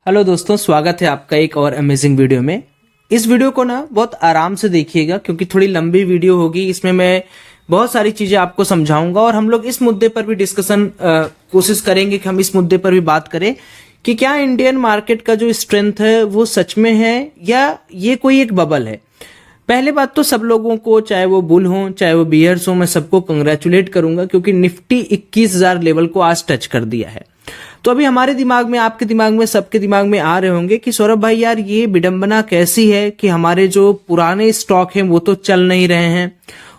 Hello दोस्तों, स्वागत है आपका एक और अमेजिंग वीडियो में। इस वीडियो को ना बहुत आराम से देखिएगा क्योंकि थोड़ी लंबी वीडियो होगी। इसमें मैं बहुत सारी चीजें आपको समझाऊंगा और हम लोग इस मुद्दे पर भी डिस्कशन कोशिश करेंगे कि हम इस मुद्दे पर भी बात करें कि क्या इंडियन मार्केट का जो स्ट्रेंथ है वो सच में है या ये कोई एक बबल है। पहले बात तो सब लोगों को, चाहे वो बुल हो चाहे वो बियर्स हो, मैं सबको कंग्रेचुलेट करूंगा क्योंकि निफ्टी 21,000 लेवल को आज टच कर दिया है। तो अभी हमारे दिमाग में, आपके दिमाग में, सबके दिमाग में आ रहे होंगे कि सौरभ भाई यार ये विडंबना कैसी है कि हमारे जो पुराने स्टॉक हैं वो तो चल नहीं रहे हैं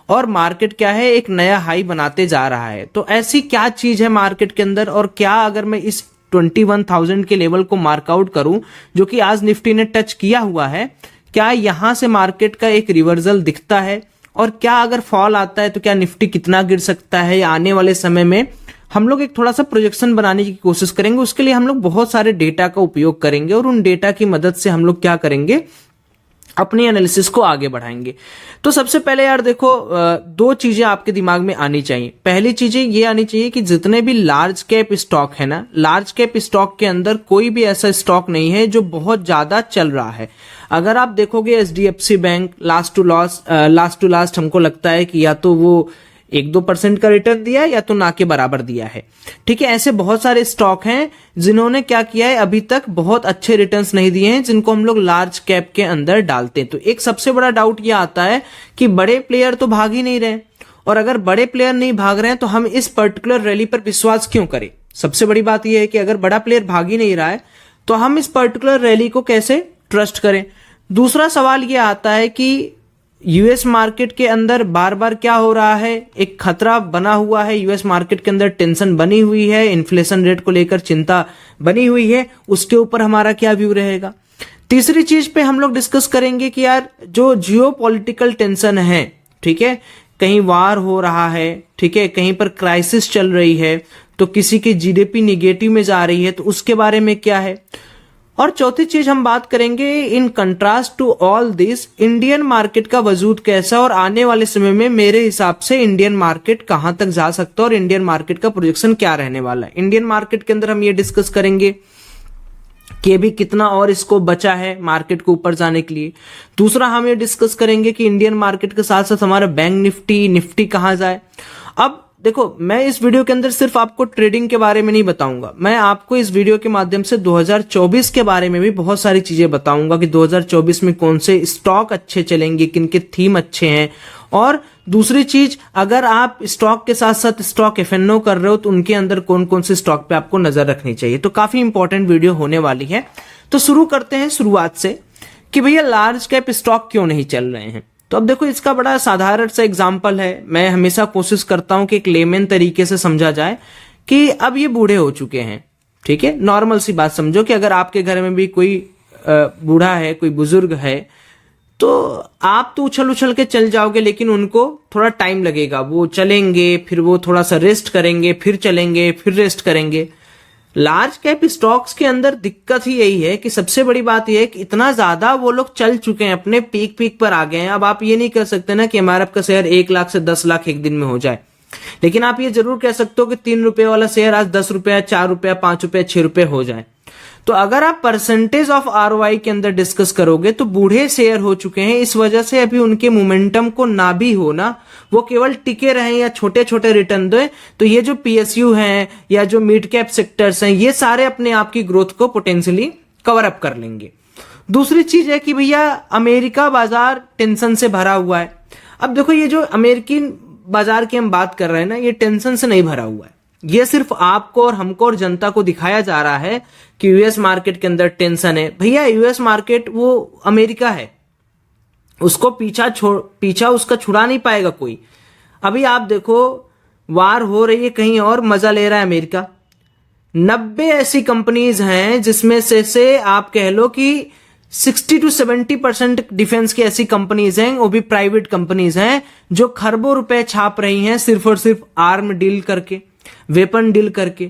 और मार्केट क्या है, एक नया हाई बनाते जा रहा है। तो ऐसी क्या चीज है मार्केट के अंदर, और क्या अगर मैं इस 21,000 के लेवल को मार्कआउट करूं जो कि आज निफ्टी ने टच किया हुआ है, क्या यहां से मार्केट का एक रिवर्सल दिखता है, और क्या अगर फॉल आता है तो क्या निफ्टी कितना गिर सकता है, या आने वाले समय में हम लोग एक थोड़ा सा प्रोजेक्शन बनाने की कोशिश करेंगे। उसके लिए हम लोग बहुत सारे डेटा का उपयोग करेंगे और उन डेटा की मदद से हम लोग क्या करेंगे, अपनी एनालिसिस को आगे बढ़ाएंगे। तो सबसे पहले यार देखो, दो चीजें आपके दिमाग में आनी चाहिए। पहली चीजें ये आनी चाहिए कि जितने भी लार्ज कैप स्टॉक है ना, लार्ज कैप स्टॉक के अंदर कोई भी ऐसा स्टॉक नहीं है जो बहुत ज्यादा चल रहा है। अगर आप देखोगे HDFC bank last to last हमको लगता है कि या तो वो 1-2% का रिटर्न दिया है या तो ना के बराबर दिया है। ठीक है, ऐसे बहुत सारे स्टॉक हैं जिन्होंने क्या किया है, अभी तक बहुत अच्छे रिटर्न्स नहीं दिए हैं, जिनको हम लोग लार्ज कैप के अंदर डालते हैं। तो एक सबसे बड़ा डाउट यह आता है कि बड़े प्लेयर तो भाग ही नहीं रहे, और अगर बड़े प्लेयर नहीं भाग रहे हैं तो हम इस पर्टिकुलर रैली पर विश्वास क्यों करें। सबसे बड़ी बात यह है कि अगर बड़ा प्लेयर भाग ही नहीं रहा है तो हम इस पर्टिकुलर रैली को कैसे ट्रस्ट करें। दूसरा सवाल यह आता है कि यूएस मार्केट के अंदर बार बार क्या हो रहा है, एक खतरा बना हुआ है। यूएस मार्केट के अंदर टेंशन बनी हुई है, इन्फ्लेशन रेट को लेकर चिंता बनी हुई है, उसके ऊपर हमारा क्या व्यू रहेगा। तीसरी चीज पे हम लोग डिस्कस करेंगे कि यार जो जियोपॉलिटिकल टेंशन है, ठीक है, कहीं वार हो रहा है, ठीक है, कहीं पर क्राइसिस चल रही है, तो किसी की जीडीपी निगेटिव में जा रही है, तो उसके बारे में क्या है। और चौथी चीज हम बात करेंगे, in contrast to all this Indian market का वजूद कैसा, और आने वाले समय में मेरे हिसाब से इंडियन मार्केट कहां तक जा सकता है और इंडियन मार्केट का प्रोजेक्शन क्या रहने वाला है। इंडियन मार्केट के अंदर हम ये डिस्कस करेंगे कि अभी कितना और इसको बचा है मार्केट को ऊपर जाने के लिए। दूसरा हम ये डिस्कस करेंगे कि इंडियन मार्केट के साथ साथ हमारा बैंक निफ्टी कहां जाए। अब देखो, मैं इस वीडियो के अंदर सिर्फ आपको ट्रेडिंग के बारे में नहीं बताऊंगा, मैं आपको इस वीडियो के माध्यम से 2024 के बारे में भी बहुत सारी चीजें बताऊंगा कि 2024 में कौन से स्टॉक अच्छे चलेंगे, किनके थीम अच्छे हैं। और दूसरी चीज, अगर आप स्टॉक के साथ साथ स्टॉक एफएनओ कर रहे हो तो उनके अंदर कौन कौन से स्टॉक पे आपको नजर रखनी चाहिए। तो काफी इंपॉर्टेंट वीडियो होने वाली है। तो शुरू करते हैं शुरुआत से कि भैया लार्ज कैप स्टॉक क्यों नहीं चल रहे हैं। तो अब देखो, इसका बड़ा साधारण सा एग्जाम्पल है। मैं हमेशा कोशिश करता हूं कि एक लेमन तरीके से समझा जाए कि अब ये बूढ़े हो चुके हैं, ठीक है। नॉर्मल सी बात समझो कि अगर आपके घर में भी कोई बूढ़ा है, कोई बुजुर्ग है, तो आप तो उछल उछल के चल जाओगे, लेकिन उनको थोड़ा टाइम लगेगा। वो चलेंगे, फिर वो थोड़ा सा रेस्ट करेंगे, फिर चलेंगे, फिर रेस्ट करेंगे। लार्ज कैप स्टॉक्स के अंदर दिक्कत ही यही है कि सबसे बड़ी बात यह है कि इतना ज्यादा वो लोग चल चुके हैं, अपने पीक पर आ गए हैं। अब आप ये नहीं कर सकते ना कि एमआरएफ का शेयर 1 लाख से 10 लाख एक दिन में हो जाए, लेकिन आप ये जरूर कह सकते हो कि 3 रुपए वाला शेयर आज 10 रुपया, 4 रुपया, 5 रुपया, 6 रुपए हो जाए। तो अगर आप परसेंटेज ऑफ आरओआई के अंदर डिस्कस करोगे तो बूढ़े शेयर हो चुके हैं, इस वजह से अभी उनके मोमेंटम को ना भी हो ना, वो केवल टिके रहे या छोटे छोटे रिटर्न दे, तो ये जो पीएसयू हैं या जो मिड कैप सेक्टर्स हैं, ये सारे अपने आप की ग्रोथ को पोटेंशियली कवर अप कर लेंगे। दूसरी चीज है कि भैया अमेरिका बाजार टेंशन से भरा हुआ है। अब देखो, ये जो अमेरिकी बाजार की हम बात कर रहे हैं ना, ये टेंशन से नहीं भरा हुआ है। ये सिर्फ आपको और हमको और जनता को दिखाया जा रहा है कि यूएस मार्केट के अंदर टेंशन है। भैया यूएस मार्केट वो अमेरिका है, उसको पीछा उसका छुड़ा नहीं पाएगा कोई। अभी आप देखो, वार हो रही है कहीं और, मजा ले रहा है अमेरिका। 90 ऐसी कंपनीज हैं जिसमें से आप कह लो कि 60-70% डिफेंस की ऐसी कंपनीज हैं, वो भी प्राइवेट कंपनीज हैं, जो खरबों रुपए छाप रही हैं सिर्फ और सिर्फ आर्म डील करके, वेपन डील करके।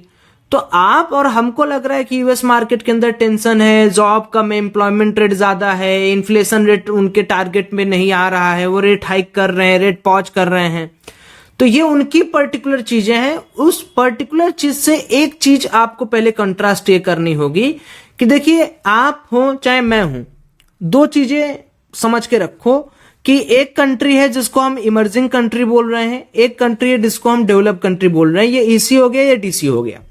तो आप और हमको लग रहा है कि यूएस मार्केट के अंदर टेंशन है, जॉब कम है, एम्प्लॉयमेंट रेट ज्यादा है, इन्फ्लेशन रेट उनके टारगेट में नहीं आ रहा है, वो रेट हाइक कर रहे हैं, रेट पॉज कर रहे हैं। तो ये उनकी पर्टिकुलर चीजें हैं। उस पर्टिकुलर चीज से एक चीज आपको पहले कंट्रास्ट ये करनी होगी कि देखिए आप हो चाहे मैं हूं, दो चीजें समझ के रखो कि एक कंट्री है जिसको हम इमर्जिंग कंट्री बोल रहे हैं, एक कंट्री है जिसको हम डेवलप कंट्री बोल रहे हैं। ये ईसी हो गया या डीसी हो गया।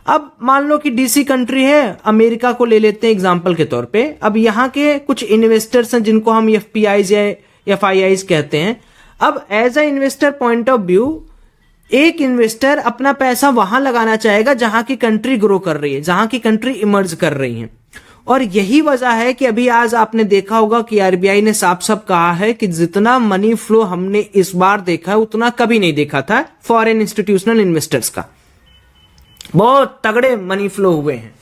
अब मान लो कि डीसी कंट्री है, अमेरिका को ले लेते हैं एग्जांपल के तौर पे। अब यहां के कुछ इन्वेस्टर्स हैं जिनको हम एफपीआईज या एफआईआईज कहते हैं। अब as a investor point of view, एक इन्वेस्टर अपना पैसा वहां लगाना चाहेगा जहां की कंट्री ग्रो कर रही है, जहां की कंट्री इमर्ज कर रही है। और यही वजह है कि अभी आज आपने देखा होगा कि आरबीआई ने साफ साफ कहा है कि जितना मनी फ्लो हमने इस बार देखा है उतना कभी नहीं देखा था फॉरेन इंस्टीट्यूशनल इन्वेस्टर्स का। बहुत तगड़े मनी फ्लो हुए हैं।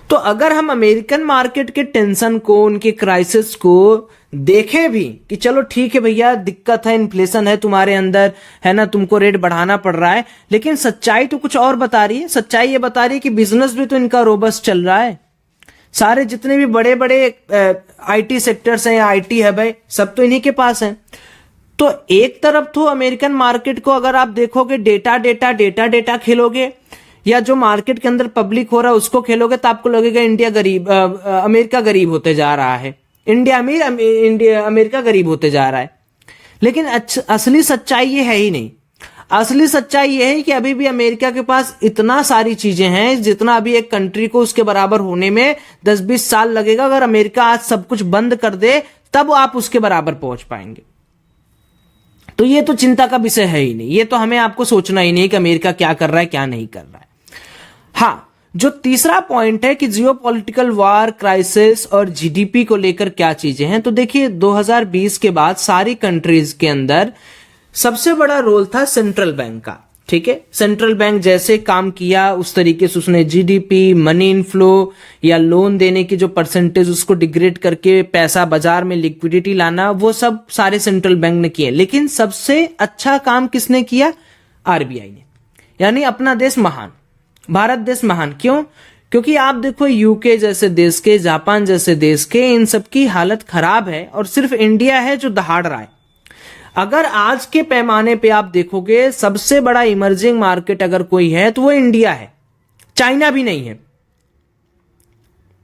तो अगर हम अमेरिकन मार्केट के टेंशन को, उनके क्राइसिस को देखें भी कि चलो ठीक है भैया, दिक्कत है, इन्फ्लेशन है तुम्हारे अंदर, है ना, तुमको रेट बढ़ाना पड़ रहा है, लेकिन सच्चाई तो कुछ और बता रही है। सच्चाई ये बता रही है कि बिजनेस भी तो इनका रोबस्ट चल रहा है। सारे जितने भी बड़े बड़े आईटी सेक्टर्स हैं या आईटी हब है, सब तो इन्हीं के पास हैं। तो एक तरफ तो अमेरिकन मार्केट को अगर आप देखोगे डेटा डेटा डेटा डेटा खेलोगे, या जो मार्केट के अंदर पब्लिक हो रहा है उसको खेलोगे, तो आपको लगेगा इंडिया गरीब, अमेरिका गरीब होते जा रहा है, इंडिया अमीर, अमेरिका गरीब होते जा रहा है। लेकिन असली सच्चाई ये है ही नहीं। असली सच्चाई ये है कि अभी भी अमेरिका के पास इतना सारी चीजें हैं जितना अभी एक कंट्री को उसके बराबर होने में 10-20 साल लगेगा। अगर अमेरिका आज सब कुछ बंद कर दे तब आप उसके बराबर पहुंच पाएंगे। तो ये तो चिंता का विषय है ही नहीं। ये तो हमें आपको सोचना ही नहीं कि अमेरिका क्या कर रहा है क्या नहीं कर रहा है। हाँ, जो तीसरा पॉइंट है कि जियोपॉलिटिकल वार, क्राइसिस और जीडीपी को लेकर क्या चीजें हैं, तो देखिए 2020 के बाद सारी कंट्रीज के अंदर सबसे बड़ा रोल था सेंट्रल बैंक का। ठीक है, सेंट्रल बैंक जैसे काम किया उस तरीके से उसने जीडीपी, मनी इनफ्लो या लोन देने की जो परसेंटेज उसको डिग्रेड करके पैसा बाजार में लिक्विडिटी लाना, वो सब सारे सेंट्रल बैंक ने किए। लेकिन सबसे अच्छा काम किसने किया? आरबीआई ने। यानी अपना देश महान, भारत देश महान। क्यों? क्योंकि आप देखो यूके जैसे देश के, जापान जैसे देश के, इन सबकी हालत खराब है और सिर्फ इंडिया है जो दहाड़ रहा है। अगर आज के पैमाने पे आप देखोगे सबसे बड़ा इमर्जिंग मार्केट अगर कोई है तो वो इंडिया है, चाइना भी नहीं है।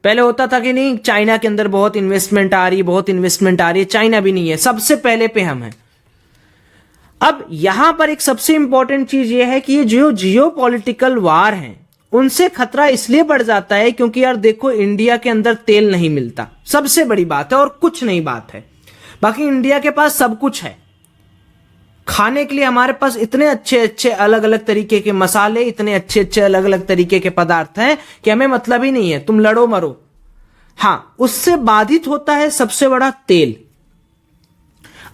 पहले होता था कि नहीं, चाइना के अंदर बहुत इन्वेस्टमेंट आ रही है, बहुत इन्वेस्टमेंट आ रही है, चाइना भी नहीं है। सबसे पहले पे हम हैं। अब यहां पर एक सबसे इंपॉर्टेंट चीज ये है कि ये जो जियोपॉलिटिकल वार हैं उनसे खतरा इसलिए बढ़ जाता है क्योंकि यार देखो, इंडिया के अंदर तेल नहीं मिलता, सबसे बड़ी बात है, और कुछ नहीं बात है। बाकी इंडिया के पास सब कुछ है। खाने के लिए हमारे पास इतने अच्छे अच्छे अलग अलग तरीके के मसाले, इतने अच्छे अच्छे अलग अलग तरीके के पदार्थ हैं कि हमें मतलब ही नहीं है, तुम लड़ो मरो। हां, उससे बाधित होता है सबसे बड़ा तेल।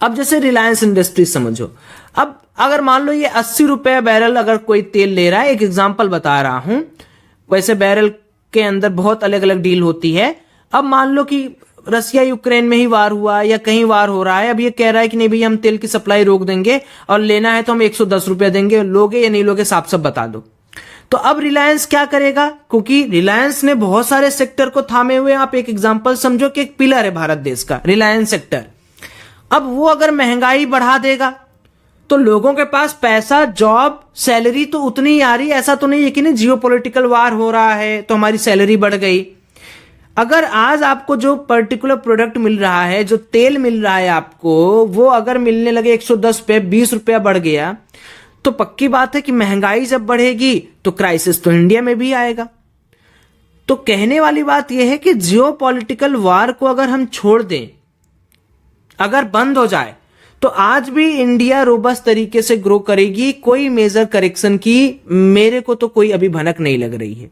अब जैसे रिलायंस इंडस्ट्रीज समझो, अब अगर मान लो ये 80 रुपए बैरल अगर कोई तेल ले रहा है, एक एग्जांपल बता रहा हूं, वैसे बैरल के अंदर बहुत अलग अलग डील होती है। अब मान लो कि रसिया यूक्रेन में ही वार हुआ या कहीं वार हो रहा है, अब ये कह रहा है कि नहीं भैया हम तेल की सप्लाई रोक देंगे और लेना है तो हम 110 रुपया देंगे, लोगे या नहीं लोगे साफ साफ बता दो। तो अब रिलायंस क्या करेगा? क्योंकि रिलायंस ने बहुत सारे सेक्टर को थामे हुए। आप एक एग्जांपल समझो कि एक पिलर है भारत देश का, रिलायंस सेक्टर। अब वो अगर महंगाई बढ़ा देगा तो लोगों के पास पैसा, जॉब, सैलरी तो उतनी ही आ रही है। ऐसा तो नहीं है कि नहीं जियोपॉलिटिकल वार हो रहा है तो हमारी सैलरी बढ़ गई। अगर आज आपको जो पर्टिकुलर प्रोडक्ट मिल रहा है, जो तेल मिल रहा है आपको, वो अगर मिलने लगे 110 पे 20 रुपया बढ़ गया, तो पक्की बात है कि महंगाई जब बढ़ेगी तो क्राइसिस तो इंडिया में भी आएगा। तो कहने वाली बात यह है कि जियोपॉलिटिकल वार को अगर हम छोड़ दें, अगर बंद हो जाए, तो आज भी इंडिया रोबस्ट तरीके से ग्रो करेगी। कोई मेजर करेक्शन की मेरे को तो कोई अभी भनक नहीं लग रही है।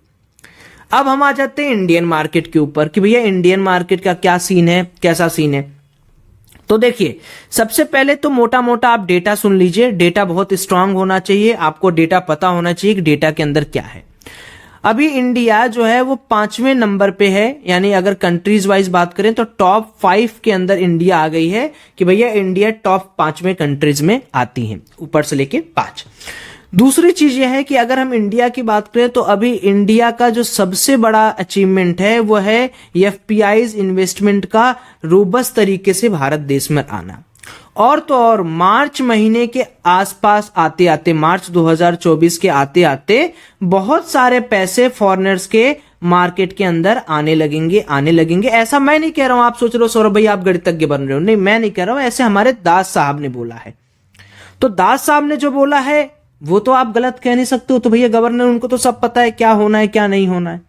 अब हम आ जाते हैं इंडियन मार्केट के ऊपर कि भैया इंडियन मार्केट का क्या सीन है, कैसा सीन है। तो देखिए, सबसे पहले तो मोटा मोटा आप डेटा सुन लीजिए। डेटा बहुत स्ट्रांग होना चाहिए, आपको डेटा पता होना चाहिए कि डेटा के अंदर क्या है। अभी इंडिया जो है वो 5वें नंबर पे है, यानी अगर कंट्रीज वाइज बात करें तो टॉप 5 के अंदर इंडिया आ गई है कि भैया इंडिया टॉप 5वें कंट्रीज में आती है, ऊपर से लेके 5। दूसरी चीज यह है कि अगर हम इंडिया की बात करें तो अभी इंडिया का जो सबसे बड़ा अचीवमेंट है वो है एफपीआईज इन्वेस्टमेंट का रोबस्ट तरीके से भारत देश में आना। और तो और मार्च महीने के आसपास आते आते, मार्च 2024 के आते आते बहुत सारे पैसे फॉरेनर्स के मार्केट के अंदर आने लगेंगे। ऐसा मैं नहीं कह रहा हूं, आप सोच रहे हो सौरभ भाई आप गणितज्ञ बन रहे हो, नहीं मैं नहीं कह रहा हूं, ऐसे हमारे दास साहब ने बोला है। तो दास साहब ने जो बोला है वो तो आप गलत कह नहीं सकते हो। तो भैया गवर्नर, उनको तो सब पता है क्या होना है क्या नहीं होना है।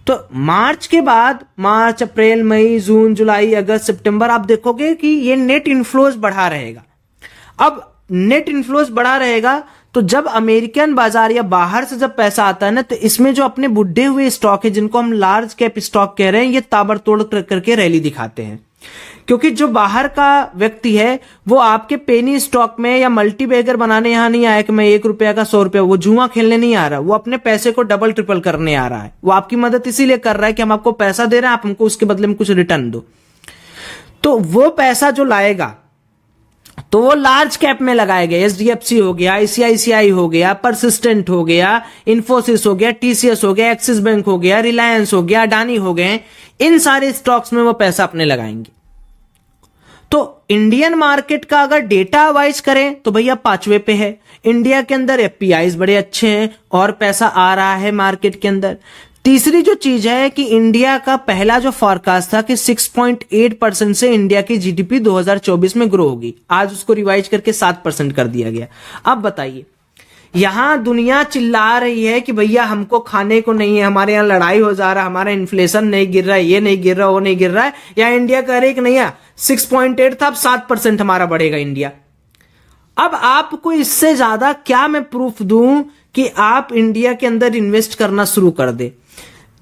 तो मार्च के बाद, मार्च, अप्रैल, मई, जून, जुलाई, अगस्त, सितंबर, आप देखोगे कि ये नेट इन्फ्लोज बढ़ा रहेगा। अब नेट इन्फ्लोज बढ़ा रहेगा तो जब अमेरिकन बाजार या बाहर से जब पैसा आता है ना, तो इसमें जो अपने बुढ़े हुए स्टॉक है जिनको हम लार्ज कैप स्टॉक कह रहे हैं, ये ताबड़तोड़ करके रैली दिखाते हैं। क्योंकि जो बाहर का व्यक्ति है वो आपके पेनी स्टॉक में या मल्टी बैगर बनाने यहां नहीं आया कि मैं 1 रुपया का 100 रुपया, वो जुआ खेलने नहीं आ रहा, वो अपने पैसे को डबल ट्रिपल करने आ रहा है। वो आपकी मदद इसीलिए कर रहा है कि हम आपको पैसा दे रहे हैं, आप हमको उसके बदले में कुछ रिटर्न दो। तो वो पैसा जो लाएगा तो वो लार्ज कैप में लगाएगा। एचडीएफसी हो गया, आईसीआईसीआई हो गया, परसिस्टेंट हो गया, इंफोसिस हो गया, टीसीएस हो गया, एक्सिस बैंक हो गया, रिलायंस हो गया, अडानी हो गए, इन सारे स्टॉक्स में वो पैसा अपने लगाएंगे। तो इंडियन मार्केट का अगर डेटा वाइज करें तो भैया 5वें पे है। इंडिया के अंदर एफपीआईज बड़े अच्छे हैं और पैसा आ रहा है मार्केट के अंदर। तीसरी जो चीज है कि इंडिया का पहला जो फॉरकास्ट था कि 6.8% से इंडिया की जीडीपी 2024 में ग्रो होगी, आज उसको रिवाइज करके 7% कर दिया गया। अब बताइए, यहां दुनिया चिल्ला रही है कि भैया हमको खाने को नहीं है, हमारे यहां लड़ाई हो जा रहा है, हमारा इन्फ्लेशन नहीं गिर रहा है, ये नहीं गिर रहा, वो नहीं गिर रहा है, या इंडिया कह रही कि नहीं 6.8 था अब 7% हमारा बढ़ेगा इंडिया। अब आपको इससे ज्यादा क्या मैं प्रूफ दूं कि आप इंडिया के अंदर इन्वेस्ट करना शुरू कर दे।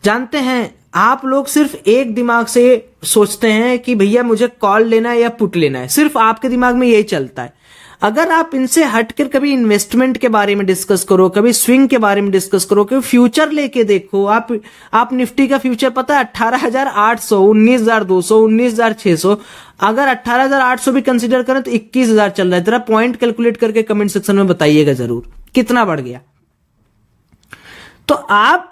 जानते हैं आप लोग सिर्फ एक दिमाग से सोचते हैं कि भैया मुझे कॉल लेना है या पुट लेना है, सिर्फ आपके दिमाग में यही चलता है। अगर आप इनसे हटकर कभी इन्वेस्टमेंट के बारे में डिस्कस करो, कभी स्विंग के बारे में डिस्कस करो, कभी फ्यूचर लेके देखो। आप निफ्टी का फ्यूचर पता है 18,800, 19,200, 19,600, अगर 18,800 भी कंसीडर करें तो 21,000 चल रहा है। जरा पॉइंट कैलकुलेट करके कमेंट सेक्शन में बताइएगा जरूर कितना बढ़ गया। तो आप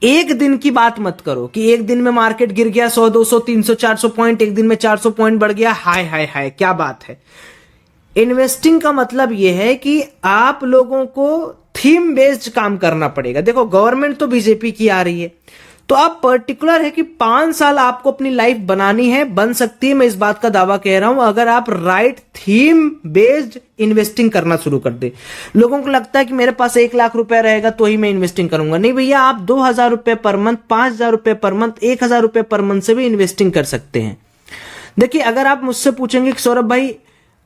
एक दिन की बात मत करो कि एक दिन में मार्केट गिर गया 100, 200, 300, 400 पॉइंट, एक दिन में 400 पॉइंट बढ़ गया, हाय हाय हाय क्या बात है। इन्वेस्टिंग का मतलब यह है कि आप लोगों को थीम बेस्ड काम करना पड़ेगा। देखो गवर्नमेंट तो बीजेपी की आ रही है, तो आप पर्टिकुलर है कि 5 साल आपको अपनी लाइफ बनानी है, बन सकती है, मैं इस बात का दावा कह रहा हूं अगर आप राइट थीम बेस्ड इन्वेस्टिंग करना शुरू कर दे। लोगों को लगता है कि मेरे पास 1 लाख रुपए रहेगा तो ही मैं इन्वेस्टिंग करूंगा। नहीं भैया, आप 2,000 रुपए पर मंथ, 5,000 रुपए पर मंथ, 1,000 रुपए पर मंथ से भी इन्वेस्टिंग कर सकते हैं। देखिए अगर आप मुझसे पूछेंगे कि सौरभ भाई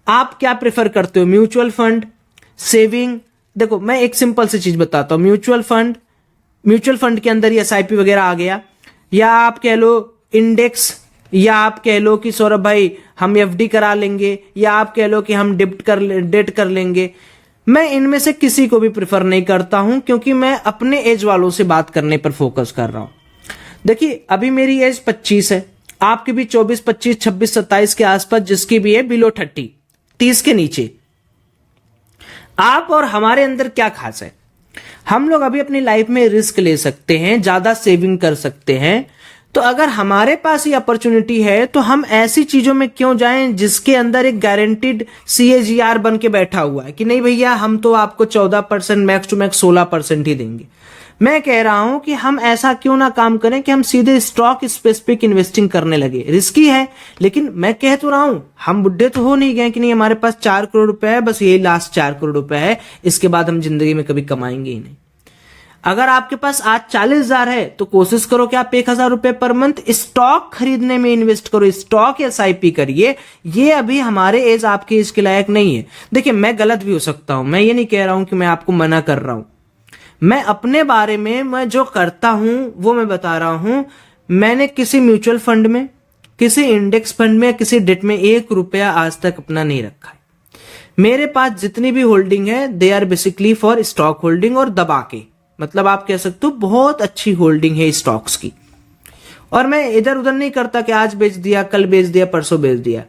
आप क्या प्रेफर करते हो, म्यूचुअल फंड, सेविंग, देखो मैं एक सिंपल सी चीज बताता हूं। म्यूचुअल फंड के अंदर ही एसआईपी वगैरह आ गया, या आप कह लो इंडेक्स, या आप कह लो कि सौरभ भाई हम एफडी करा लेंगे, या आप कह लो कि हम डेट कर लेंगे। मैं इनमें से किसी को भी प्रेफर नहीं करता हूं क्योंकि मैं अपने एज वालों से बात करने पर फोकस कर रहा हूं। देखिए अभी मेरी एज 25 है, आपकी भी 24, 25, 26, 27 के आसपास, जिसकी भी है बिलो 30 के नीचे। आप और हमारे अंदर क्या खास है, हम लोग अभी अपनी लाइफ में रिस्क ले सकते हैं, ज्यादा सेविंग कर सकते हैं। तो अगर हमारे पास ये अपॉर्चुनिटी है तो हम ऐसी चीजों में क्यों जाएं जिसके अंदर एक गारंटीड CAGR बन के बैठा हुआ है कि नहीं भैया हम तो आपको 14%, मैक्स टू मैक्स 16% ही देंगे। मैं कह रहा हूं कि हम ऐसा क्यों ना काम करें कि हम सीधे स्टॉक स्पेसिफिक इन्वेस्टिंग करने लगे। रिस्की है, लेकिन मैं कह तो रहा हूं हम बुढ़े तो हो नहीं गए कि नहीं हमारे पास 4 करोड़ रुपए है, बस यही लास्ट 4 करोड़ रुपए है, इसके बाद हम जिंदगी में कभी कमाएंगे ही नहीं। अगर आपके पास आज 40,000 है तो कोशिश करो कि आप 1,000 रुपए पर मंथ स्टॉक खरीदने में इन्वेस्ट करो, स्टॉक एसआईपी करिए। ये अभी हमारे एज आपके एज के लायक नहीं है। देखिए मैं गलत भी हो सकता हूं, मैं ये नहीं कह रहा हूं कि मैं आपको मना कर रहा हूं। मैं अपने बारे में मैं जो करता हूं वो मैं बता रहा हूं। मैंने किसी म्यूचुअल फंड में, किसी इंडेक्स फंड में, किसी डेट में 1 रुपया आज तक अपना नहीं रखा है। मेरे पास जितनी भी होल्डिंग है they are basically for stock holding, और दबा के, मतलब आप कह सकते हो बहुत अच्छी होल्डिंग है स्टॉक्स की। और मैं इधर उधर नहीं करता कि आज बेच दिया, कल बेच दिया, परसों बेच दिया।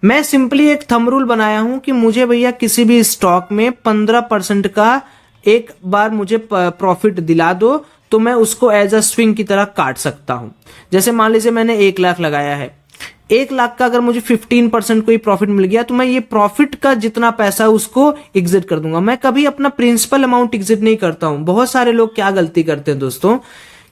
मैं सिंपली एक थंब रूल बनाया हूं कि मुझे भैया किसी भी स्टॉक में 15% का एक बार मुझे प्रॉफिट दिला दो तो मैं उसको एज अ स्विंग की तरह काट सकता हूं। जैसे मान लीजिए मैंने 1 लाख लगाया है, 1 लाख का अगर मुझे 15% कोई प्रॉफिट मिल गया तो मैं ये प्रॉफिट का जितना पैसा है उसको एग्जिट कर दूंगा। मैं कभी अपना प्रिंसिपल अमाउंट एग्जिट नहीं करता हूं। बहुत सारे लोग क्या गलती करते हैं दोस्तों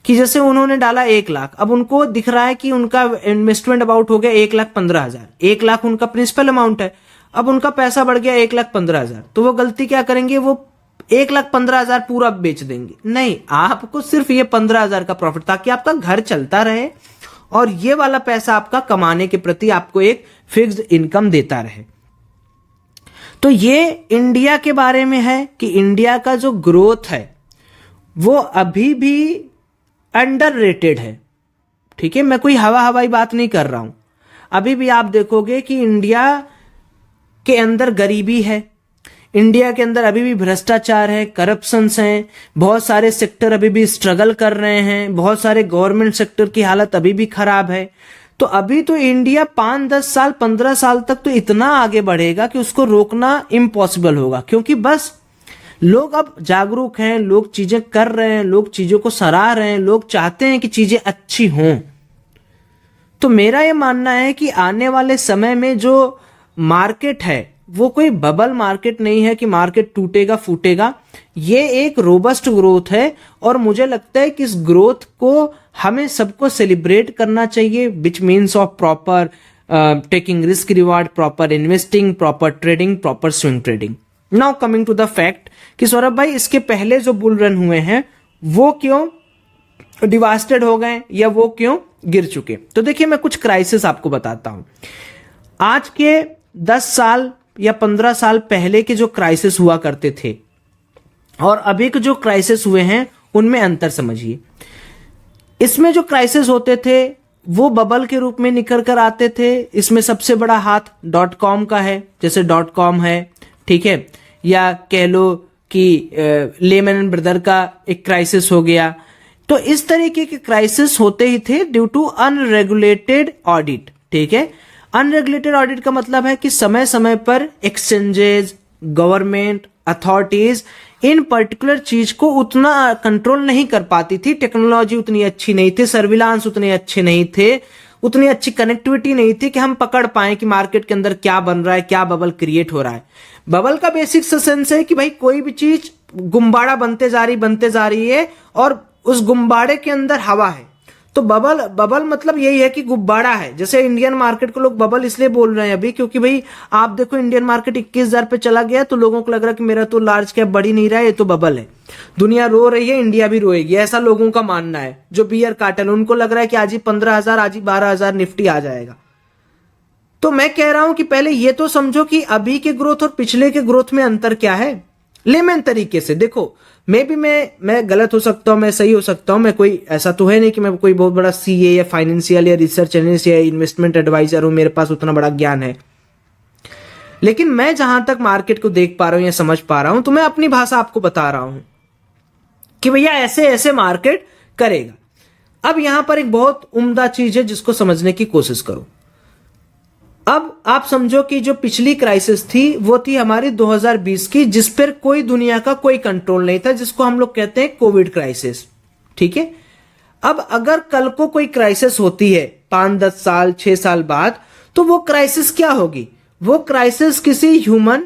कि जैसे उन्होंने डाला 1 लाख, अब उनको दिख रहा है कि उनका इन्वेस्टमेंट अबाउट हो गया 1,15,000, 1 लाख उनका प्रिंसिपल अमाउंट है, अब उनका पैसा बढ़ गया 1,15,000, तो वो गलती क्या करेंगे, वो 1,15,000 पूरा बेच देंगे। नहीं, आपको सिर्फ ये 15,000 का प्रॉफिट, ताकि आपका घर चलता रहे और ये वाला पैसा आपका कमाने के प्रति आपको एक फिक्स्ड इनकम देता रहे। तो ये इंडिया के बारे में है कि इंडिया का जो ग्रोथ है वो अभी भी अंडररेटेड है। ठीक है, मैं कोई हवाई बात नहीं कर रहा हूं। अभी भी आप देखोगे कि इंडिया के अंदर गरीबी है, इंडिया के अंदर अभी भी भ्रष्टाचार है, करप्शंस हैं, बहुत सारे सेक्टर अभी भी स्ट्रगल कर रहे हैं, बहुत सारे गवर्नमेंट सेक्टर की हालत अभी भी खराब है। तो अभी तो इंडिया 5-10 साल 15 साल तक तो इतना आगे बढ़ेगा कि उसको रोकना इम्पॉसिबल होगा, क्योंकि बस लोग अब जागरूक हैं, लोग चीजें कर रहे हैं, लोग चीजों को सराह रहे हैं, लोग चाहते हैं कि चीजें अच्छी हों। तो मेरा यह मानना है कि आने वाले समय में जो मार्केट है वो कोई बबल मार्केट नहीं है कि मार्केट टूटेगा फूटेगा, ये एक रोबस्ट ग्रोथ है। और मुझे लगता है कि इस ग्रोथ को हमें सबको सेलिब्रेट करना चाहिए, which means of proper taking risk reward, proper investing, proper trading, proper swing trading. Now coming to the fact कि सौरभ भाई इसके पहले जो बुल रन हुए हैं वो क्यों डिवास्टेड हो गए या वो क्यों गिर चुके। तो देखिए, मैं कुछ क्राइसिस आपको बताता हूं। आज के 10 साल या 15 साल पहले के जो क्राइसिस हुआ करते थे और अभी के जो क्राइसिस हुए हैं उनमें अंतर समझिए। इसमें जो क्राइसिस होते थे वो बबल के रूप में निकल कर आते थे। इसमें सबसे बड़ा हाथ .com का है, जैसे .com है, ठीक है, या कह लो कि लेमन एंड ब्रदर का एक क्राइसिस हो गया। तो इस तरीके के क्राइसिस होते ही थे ड्यू टू अनरेगुलेटेड ऑडिट। ठीक है, अनरेगुलेटेड ऑडिट का मतलब है कि समय समय पर एक्सचेंजेस, गवर्नमेंट, अथॉरिटीज इन पर्टिकुलर चीज को उतना कंट्रोल नहीं कर पाती थी। टेक्नोलॉजी उतनी अच्छी नहीं थी, सर्विलांस उतने अच्छे नहीं थे, उतनी अच्छी कनेक्टिविटी नहीं थी कि हम पकड़ पाए कि मार्केट के अंदर क्या बन रहा है, क्या बबल क्रिएट हो रहा है। बबल का बेसिक सेंस है कि भाई कोई भी चीज गुब्बारा बनते जा रही है और उस गुब्बारे के अंदर हवा है। तो बबल मतलब यही है कि गुब्बारा है। जैसे इंडियन मार्केट को लोग बबल इसलिए बोल रहे हैं अभी क्योंकि भाई आप देखो इंडियन मार्केट 21,000 पे चला गया तो लोगों को लग रहा है कि मेरा तो लार्ज कैप बढ़ ही नहीं रहा है, ये तो बबल है, दुनिया रो रही है, इंडिया भी रोएगी, ऐसा लोगों का मानना है। जो बियर कार्टेल, उनको लग रहा है कि आज ही 15,000, आज ही 12,000 निफ्टी आ जाएगा। तो मैं कह रहा हूं कि पहले ये तो समझो कि अभी के ग्रोथ और पिछले के ग्रोथ में अंतर क्या है। लेमन तरीके से देखो, मैं गलत हो सकता हूं, मैं सही हो सकता हूं, मैं कोई ऐसा तो है नहीं कि मैं कोई बहुत बड़ा सीए या फाइनेंशियल या रिसर्च एनालिस्ट या इन्वेस्टमेंट एडवाइजर हूं, मेरे पास उतना बड़ा ज्ञान है। लेकिन मैं जहां तक मार्केट को देख पा रहा हूं या समझ पा रहा हूं तो मैं अपनी भाषा आपको बता रहा हूं कि भैया ऐसे ऐसे मार्केट करेगा। अब यहां पर एक बहुत उम्दा चीज है जिसको समझने की कोशिश करो। अब आप समझो कि जो पिछली क्राइसिस थी वो थी हमारी 2020 की, जिस पर कोई दुनिया का कोई कंट्रोल नहीं था, जिसको हम लोग कहते हैं कोविड क्राइसिस। ठीक है, अब अगर कल को कोई क्राइसिस होती है 5-10 साल 6 साल बाद, तो वो क्राइसिस क्या होगी? वो क्राइसिस किसी ह्यूमन,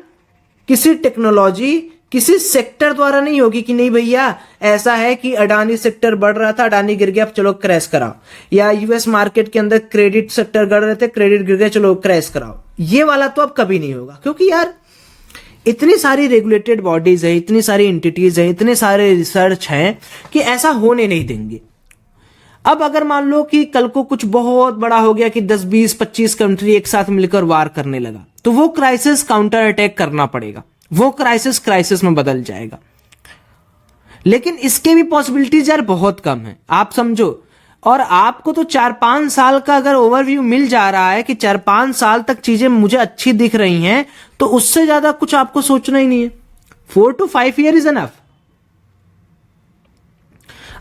किसी टेक्नोलॉजी, किसी सेक्टर द्वारा नहीं होगी कि नहीं भैया ऐसा है कि अडानी सेक्टर बढ़ रहा था, अडानी गिर गया, अब चलो क्रैश कराओ, या यूएस मार्केट के अंदर क्रेडिट सेक्टर बढ़ रहे थे, क्रेडिट गिर गया, चलो क्रैश कराओ। ये वाला तो अब कभी नहीं होगा, क्योंकि यार इतनी सारी रेगुलेटेड बॉडीज है, इतनी सारी एंटिटीज है, इतने सारे रिसर्च हैं कि ऐसा होने नहीं देंगे। अब अगर मान लो कि कल को कुछ बहुत बड़ा हो गया कि 10, 20, 25 कंट्री एक साथ मिलकर वार करने लगा, तो वो क्राइसिस काउंटर अटैक करना पड़ेगा, वो क्राइसिस में बदल जाएगा। लेकिन इसके भी पॉसिबिलिटीज यार बहुत कम है, आप समझो। और आपको तो 4-5 साल का अगर ओवरव्यू मिल जा रहा है कि 4-5 साल तक चीजें मुझे अच्छी दिख रही हैं, तो उससे ज्यादा कुछ आपको सोचना ही नहीं है। 4 to 5 ईयर इज एनफ।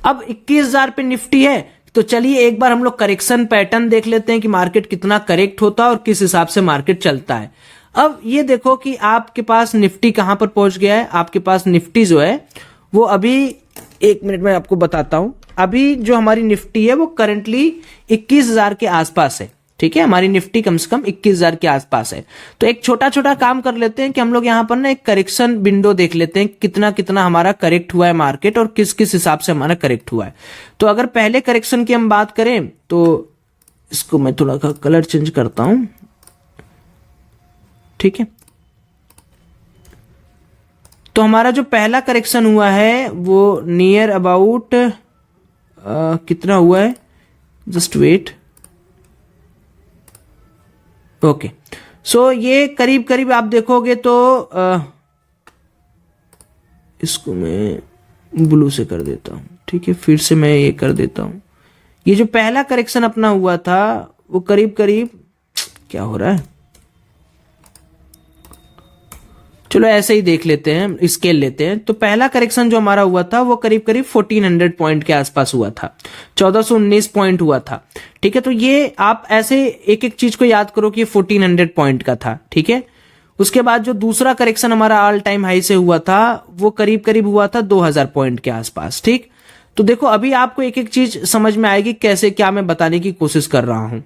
अब 21,000 पे निफ्टी है, तो चलिए एक बार हम लोग करेक्शन पैटर्न देख लेते हैं कि मार्केट कितना करेक्ट होता है और किस हिसाब से मार्केट चलता है। अब ये देखो कि आपके पास निफ्टी कहां पर पहुंच गया है। आपके पास निफ्टी जो है वो अभी, 1 मिनट में आपको बताता हूं, अभी जो हमारी निफ्टी है वो करंटली 21,000 के आसपास है। ठीक है, हमारी निफ्टी कम से कम 21,000 के आसपास है। तो एक छोटा छोटा काम कर लेते हैं कि हम लोग यहाँ पर ना एक करेक्शन विंडो देख लेते हैं, कितना कितना हमारा करेक्ट हुआ है मार्केट और किस किस हिसाब से हमारा करेक्ट हुआ है। तो अगर पहले करेक्शन की हम बात करें तो इसको मैं थोड़ा कलर चेंज करता हूं, ठीक है। तो हमारा जो पहला करेक्शन हुआ है वो नियर अबाउट कितना हुआ है, जस्ट वेट, ओके। सो ये करीब करीब आप देखोगे तो इसको मैं ब्लू से कर देता हूं, ठीक है, फिर से मैं ये कर देता हूं। ये जो पहला करेक्शन अपना हुआ था वो करीब करीब, क्या हो रहा है, चलो ऐसे ही देख लेते हैं, स्केल लेते हैं। तो पहला करेक्शन जो हमारा हुआ था वो करीब करीब 1400 पॉइंट के आसपास हुआ था, 1419 पॉइंट हुआ था, ठीक है। तो ये आप ऐसे एक एक चीज को याद करो कि 1400 पॉइंट का था, ठीक है। उसके बाद जो दूसरा करेक्शन हमारा ऑल टाइम हाई से हुआ था वो करीब करीब हुआ था 2000 पॉइंट के आसपास, ठीक। तो देखो अभी आपको एक एक चीज समझ में आएगी कैसे क्या मैं बताने की कोशिश कर रहा हूं।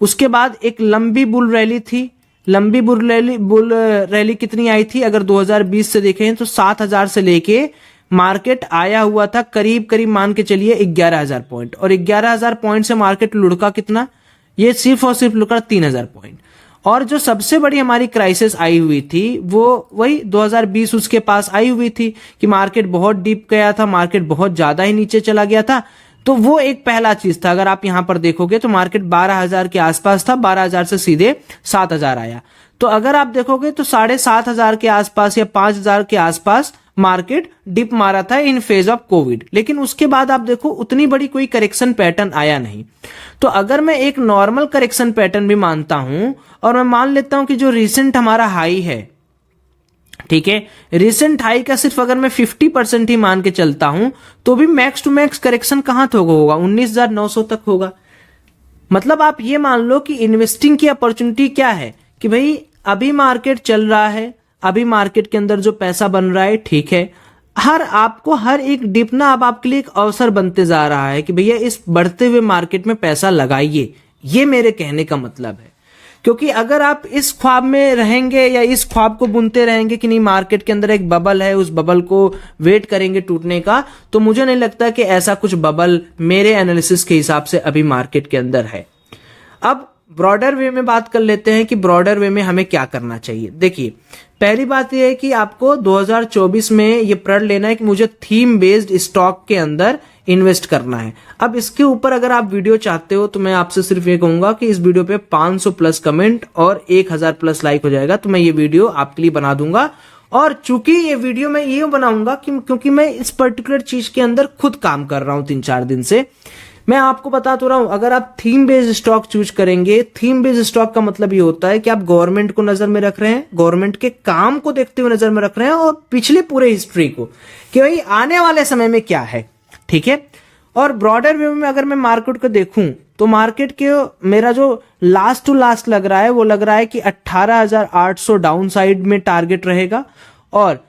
उसके बाद एक लंबी बुल रैली थी, लंबी बुल रैली कितनी आई थी, अगर 2020 से देखें तो 7,000 से लेके मार्केट आया हुआ था करीब करीब मान के चलिए 11,000 पॉइंट, और 11,000 पॉइंट से मार्केट लुढ़का कितना, ये सिर्फ और सिर्फ लुढ़का 3,000 पॉइंट। और जो सबसे बड़ी हमारी क्राइसिस आई हुई थी वो वही 2020 उसके पास आई हुई थी कि मार्केट बहुत डीप गया था, मार्केट बहुत ज्यादा ही नीचे चला गया था। तो वो एक पहला चीज था। अगर आप यहां पर देखोगे तो मार्केट 12,000 के आसपास था, 12,000 से सीधे 7,000 आया। तो अगर आप देखोगे तो 7,500 के आसपास या 5,000 के आसपास मार्केट डिप मारा था इन फेज ऑफ कोविड। लेकिन उसके बाद आप देखो उतनी बड़ी कोई करेक्शन पैटर्न आया नहीं। तो अगर मैं एक नॉर्मल करेक्शन पैटर्न भी मानता हूं और मैं मान लेता हूं कि जो रिसेंट हमारा हाई है, ठीक है, रिसेंट हाई का सिर्फ अगर मैं 50% ही मान के चलता हूं तो भी मैक्स टू मैक्स करेक्शन कहां तक होगा, 19,900 तक होगा। मतलब आप ये मान लो कि इन्वेस्टिंग की अपॉर्चुनिटी क्या है कि भाई अभी मार्केट चल रहा है, अभी मार्केट के अंदर जो पैसा बन रहा है, ठीक है, आपको हर एक डिप ना अब आपके लिए एक अवसर बनते जा रहा है कि भैया इस बढ़ते हुए मार्केट में पैसा लगाइए। ये मेरे कहने का मतलब है। क्योंकि अगर आप इस ख्वाब में रहेंगे या इस ख्वाब को बुनते रहेंगे कि नहीं मार्केट के अंदर एक बबल है, उस बबल को वेट करेंगे टूटने का, तो मुझे नहीं लगता कि ऐसा कुछ बबल मेरे एनालिसिस के हिसाब से अभी मार्केट के अंदर है। अब ब्रॉडर वे में बात कर लेते हैं कि ब्रॉडर वे में हमें क्या करना चाहिए। देखिए पहली बात यह है कि आपको 2024 में ये प्रण लेना है कि मुझे थीम बेस्ड स्टॉक के अंदर इन्वेस्ट करना है। अब इसके ऊपर अगर आप वीडियो चाहते हो तो मैं आपसे सिर्फ ये कहूंगा कि इस वीडियो पे 500 प्लस कमेंट और 1000 प्लस लाइक हो जाएगा तो मैं ये वीडियो आपके लिए बना दूंगा। और चूंकि ये वीडियो मैं ये बनाऊंगा क्योंकि मैं इस पर्टिकुलर चीज के अंदर खुद काम कर रहा हूं 3-4 दिन से, मैं आपको बता तो रहा हूं। अगर आप थीम बेस्ड स्टॉक चूज करेंगे, थीम बेस्ड स्टॉक का मतलब ये होता है कि आप गवर्नमेंट को नजर में रख रहे हैं, गवर्नमेंट के काम को देखते हुए नजर में रख रहे हैं और पिछले पूरे हिस्ट्री को कि भाई आने वाले समय में क्या है, ठीक है। और ब्रॉडर व्यू में अगर मैं मार्केट को देखूं तो मार्केट के मेरा जो लास्ट टू लास्ट लग रहा है वो लग रहा है कि 18,800 डाउन साइड में टारगेट रहेगा और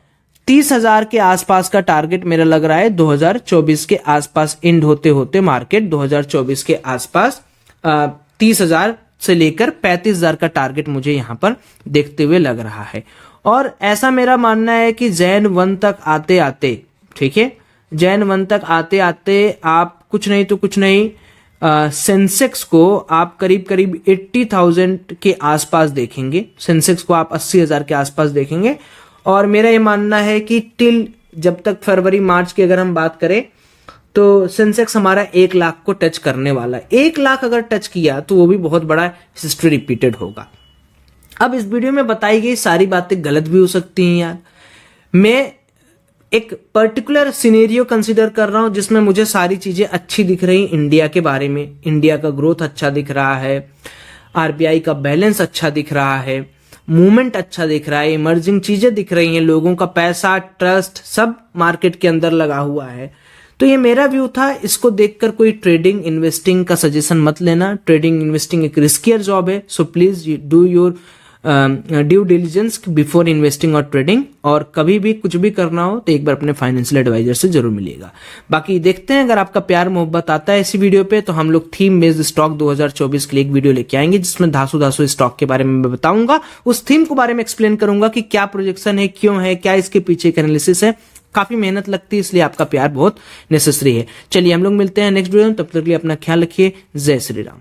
30,000 के आसपास का टारगेट मेरा लग रहा है 2024 के आसपास एंड होते होते मार्केट 2024 के आसपास 30,000 से लेकर 35,000 का टारगेट मुझे यहां पर देखते हुए लग रहा है। और ऐसा मेरा मानना है कि जैन 1 तक आते आते, ठीक है, जैन 1 तक आते आते आप कुछ नहीं तो कुछ नहीं सेंसेक्स को आप करीब करीब 80,000 के आसपास देखेंगे, सेंसेक्स को आप 80,000 के आसपास देखेंगे। और मेरा ये मानना है कि टिल जब तक फरवरी मार्च की अगर हम बात करें तो सेंसेक्स हमारा 1 लाख को टच करने वाला है। 1 लाख अगर टच किया तो वो भी बहुत बड़ा हिस्ट्री रिपीटेड होगा। अब इस वीडियो में बताई गई सारी बातें गलत भी हो सकती हैं यार। मैं एक पर्टिकुलर सिनेरियो कंसीडर कर रहा हूं जिसमें मुझे सारी चीजें अच्छी दिख रही। इंडिया के बारे में, इंडिया का ग्रोथ अच्छा दिख रहा है, आरबीआई का बैलेंस अच्छा दिख रहा है, मूवमेंट अच्छा दिख रहा है, इमर्जिंग चीजें दिख रही हैं, लोगों का पैसा, ट्रस्ट सब मार्केट के अंदर लगा हुआ है। तो ये मेरा व्यू था। इसको देखकर कोई ट्रेडिंग इन्वेस्टिंग का सजेशन मत लेना। ट्रेडिंग इन्वेस्टिंग एक रिस्कियर जॉब है, so please do your due diligence before investing और ट्रेडिंग, और कभी भी कुछ भी करना हो तो एक बार अपने फाइनेंशियल एडवाइजर से जरूर मिलिएगा। बाकी देखते हैं, अगर आपका प्यार मोहब्बत आता है इसी वीडियो पे तो हम लोग थीम बेस्ड स्टॉक 2024 के लिए एक वीडियो लेके आएंगे, जिसमें धासु स्टॉक के बारे में मैं बताऊंगा, उस थीम के बारे में एक्सप्लेन करूंगा कि क्या प्रोजेक्शन है, क्यों है, क्या इसके पीछे का एनालिसिस है। काफी मेहनत लगती है, इसलिए आपका प्यार बहुत नेसेसरी है। चलिए हम लोग मिलते हैं नेक्स्ट वीडियो में, तब तक के लिए अपना ख्याल रखिए। जय श्री राम।